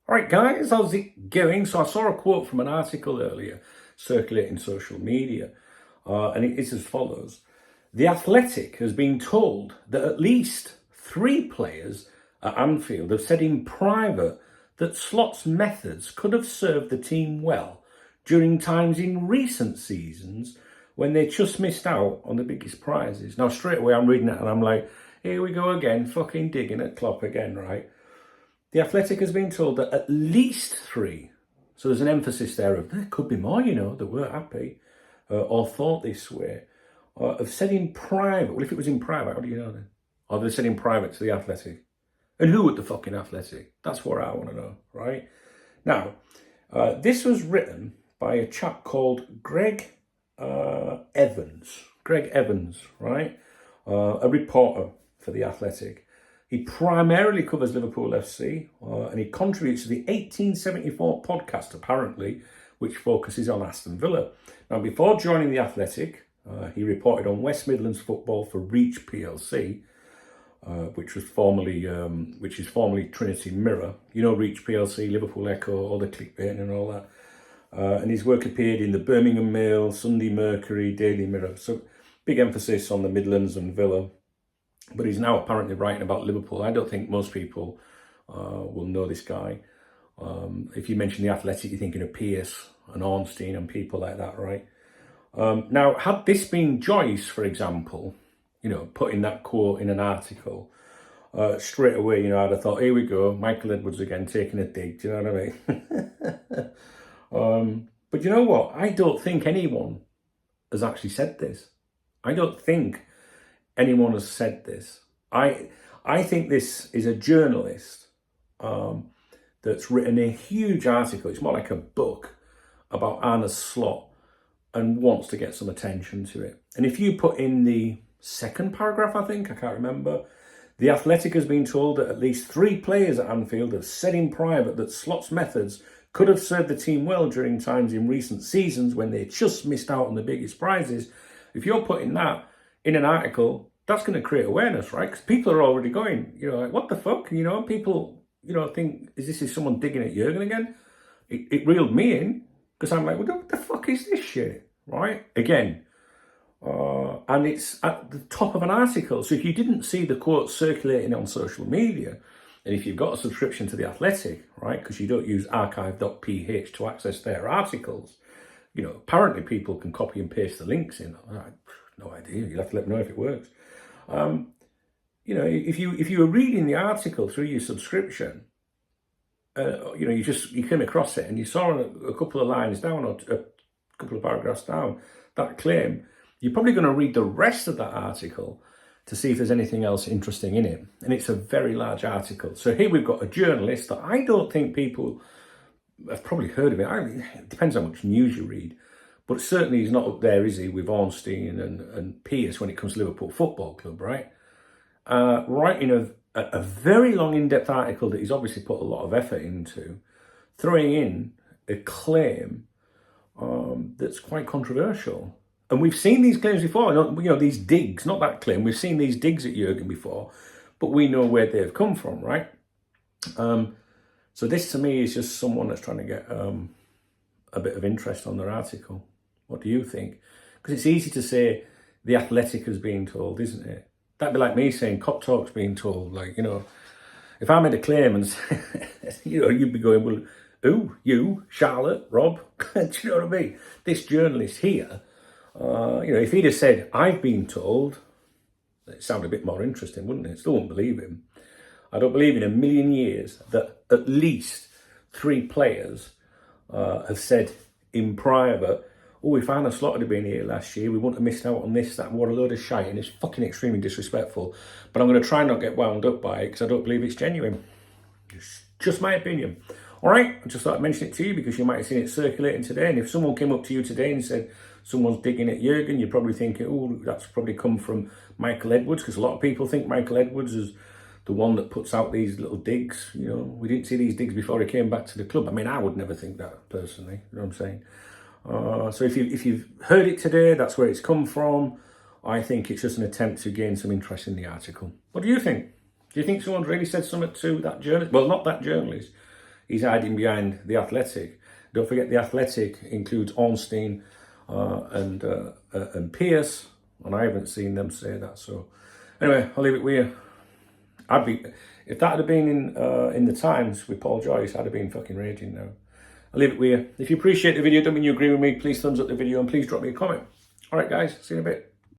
All right, guys, how's it going? So I saw a quote from an article earlier circulating social media, and it is as follows. The Athletic has been told that at least 3 players at Anfield have said in private that Slot's methods could have served the team well during times in recent seasons when they just missed out on the biggest prizes. Now, straight away, I'm reading it and I'm like, here we go again, fucking digging at Klopp again, right? The Athletic has been told that at least 3, so there's an emphasis there of there could be more, that weren't happy or thought this way, have said in private. Well, if it was in private, how do you know then? Or they said in private to the Athletic. And who at the fucking Athletic? That's what I want to know, right? Now, this was written by a chap called Greg Evans. Greg Evans, right? A reporter for the Athletic. He primarily covers Liverpool FC and he contributes to the 1874 podcast, apparently, which focuses on Aston Villa. Now, before joining the Athletic, he reported on West Midlands football for Reach PLC, which is formerly Trinity Mirror. You know Reach PLC, Liverpool Echo, all the clickbait and all that. And his work appeared in the Birmingham Mail, Sunday Mercury, Daily Mirror. So big emphasis on the Midlands and Villa. But he's now apparently writing about Liverpool. I don't think most people will know this guy. If you mention the Athletic, you're thinking of Pierce and Ornstein and people like that, right? Now, had this been Joyce, for example, putting that quote in an article, straight away, I'd have thought, here we go, Michael Edwards again, taking a dig, do you know what I mean? But you know what? I don't think anyone has actually said this. I don't think anyone has said this. I think this is a journalist that's written a huge article. It's more like a book about Arne Slot and wants to get some attention to it. And if you put in the second paragraph, I can't remember, the Athletic has been told that at least 3 players at Anfield have said in private that Slot's methods could have served the team well during times in recent seasons when they just missed out on the biggest prizes. If you're putting that in an article, that's going to create awareness, right? Because people are already going, like, what the fuck? People, think, is this someone digging at Jürgen again? It reeled me in because I'm like, well, what the fuck is this shit, right? Again. And it's at the top of an article. So if you didn't see the quote circulating on social media, and if you've got a subscription to The Athletic, right, because you don't use archive.ph to access their articles, apparently people can copy and paste the links in. No idea. You'll have to let me know if it works. If you were reading the article through your subscription, you came across it and you saw a couple of lines down or a couple of paragraphs down that claim, you're probably going to read the rest of that article to see if there's anything else interesting in it. And it's a very large article. So here we've got a journalist that I don't think people have probably heard of it. It depends how much news you read. But certainly he's not up there, is he, with Ornstein and Pierce when it comes to Liverpool Football Club, right? Writing a very long, in-depth article that he's obviously put a lot of effort into, throwing in a claim that's quite controversial. And we've seen these claims before, these digs, not that claim. We've seen these digs at Jürgen before, but we know where they've come from, right? So this, to me, is just someone that's trying to get a bit of interest on their article. What do you think? Because it's easy to say the Athletic has been told, isn't it? That'd be like me saying Cop Talk's being told. Like, if I made a claim and, you'd be going, well, who? You, Charlotte, Rob? Do you know what I mean? This journalist here, if he'd have said, I've been told, it sounded a bit more interesting, wouldn't it? Still wouldn't believe him. I don't believe in a million years that at least 3 players have said in private, oh, if Arne Slot had been here last year, we wouldn't have missed out on this, that, and what a load of shite, and it's fucking extremely disrespectful. But I'm going to try and not get wound up by it because I don't believe it's genuine. It's just my opinion. All right, I just thought I'd mention it to you because you might have seen it circulating today. And if someone came up to you today and said someone's digging at Jürgen, you're probably thinking, oh, that's probably come from Michael Edwards, because a lot of people think Michael Edwards is the one that puts out these little digs. We didn't see these digs before he came back to the club. I mean, I would never think that personally. You know what I'm saying? So if you've heard it today, that's where it's come from. I think it's just an attempt to gain some interest in the article. What do you think? Do you think someone's really said something to that journalist? Well, not that journalist. he's hiding behind The Athletic. Don't forget, The Athletic includes Ornstein and Pierce, and I haven't seen them say that. So anyway, I'll leave it with you. If that had been in the Times with Paul Joyce, I'd have been fucking raging now. I'll leave it with you. If you appreciate the video, don't mean you agree with me, please thumbs up the video and please drop me a comment. All right, guys, see you in a bit.